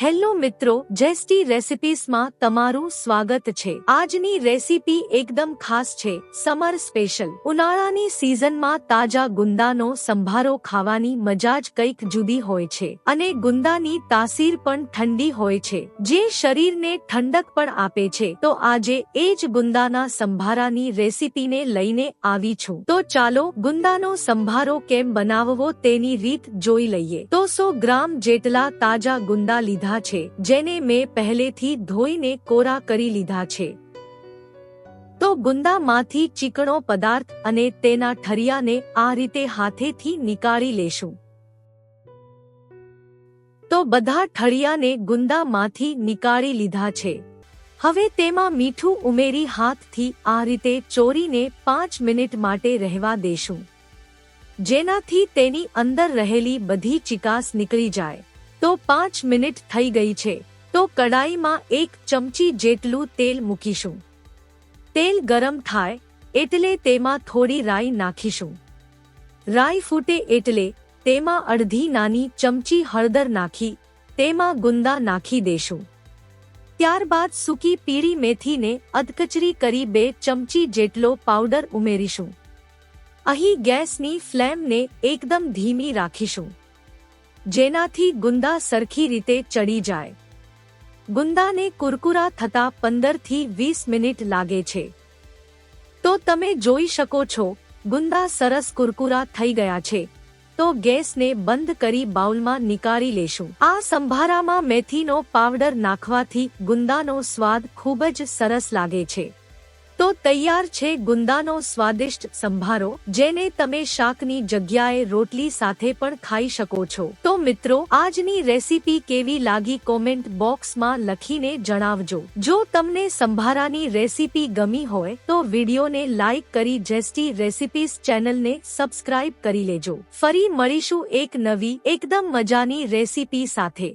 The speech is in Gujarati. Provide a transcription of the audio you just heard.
હેલો મિત્રો, જેસ્ટી રેસિપીસમાં તમારું સ્વાગત છે। આજની રેસીપી એકદમ ખાસ છે, સમર સ્પેશિયલ। ઉનાળાની સિઝનમાં તાજા ગુંદાનો સંભારો ખાવાની મજા જ કંઈક જુદી હોય છે અને ગુંદાની તાસીર પણ ઠંડી હોય છે, જે શરીરને ઠંડક પણ આપે છે। તો આજે એ જ ગુંદાના સંભારાની રેસીપીને લઈને આવી છું। તો ચાલો ગુંદાનો સંભારો કેમ બનાવવો તેની રીત જોઈ લઈએ। તો 100 ગ્રામ જેટલા તાજા ગુંદા લીધા છે, જેને મેં પહેલેથી ધોઈને કોરા કરી લીધા છે। તો ગુંદામાંથી ચીકણો પદાર્થ અને તેના ઠરિયાને આ રીતે હાથેથી નીકાળી લેશું। તો બધા ઠરિયાને ગુંદામાંથી નીકાળી લીધા છે। હવે તેમાં મીઠું ઉમેરી હાથથી આ રીતે ચોરીને 5 મિનિટ માટે રહેવા દેશું, જેનાથી તેની અંદર રહેલી બધી ચીકાશ નીકળી જાય। તો 5 મિનિટ થઈ ગઈ છે, તો કડાઈમાં 1 ચમચી જેટલું તેલ મૂકીશું। તેલ ગરમ થાય એટલે તેમાં થોડી રાઈ નાખીશું। રાઈ ફૂટે એટલે તેમાં અડધી નાની ચમચી હળદર નાખી તેમાં ગુંદા નાખી દેશું। ત્યારબાદ સૂકી પીળી મેથીને અધકચરી કરી 2 ચમચી જેટલો પાવડર ઉમેરીશું। અહીં ગેસની ફ્લેમને એકદમ ધીમી રાખીશું, જેનાથી ગુંદા સરખી રીતે ચડી જાય। ગુંદાને કુરકુરા થતા 15 થી 20 મિનિટ લાગે છે। તો તમે જોઈ શકો છો ગુંદા સરસ કુરકુરા થઈ ગયા છે। તો ગેસને બંધ કરી બાઉલમાં નીકાળી લેશું। આ સંભારામાં મેથીનો પાવડર નાખવાથી ગુંદાનો સ્વાદ ખૂબ જ સરસ લાગે છે। તો તૈયાર છે ગુંદાનો સ્વાદિષ્ટ સંભારો, જેને તમે શાકની જગ્યાએ રોટલી સાથે પણ ખાઈ શકો છો। તો મિત્રો, આજની રેસીપી કેવી લાગી કોમેન્ટ બોક્સમાં લખીને જણાવજો। જો તમને સંભારાની રેસીપી ગમી હોય તો વિડીયોને લાઈક કરી જેસ્ટી રેસિપીસ ચેનલને સબસ્ક્રાઇબ કરી લેજો। ફરી મળીશું એક નવી એકદમ મજાની રેસીપી સાથે।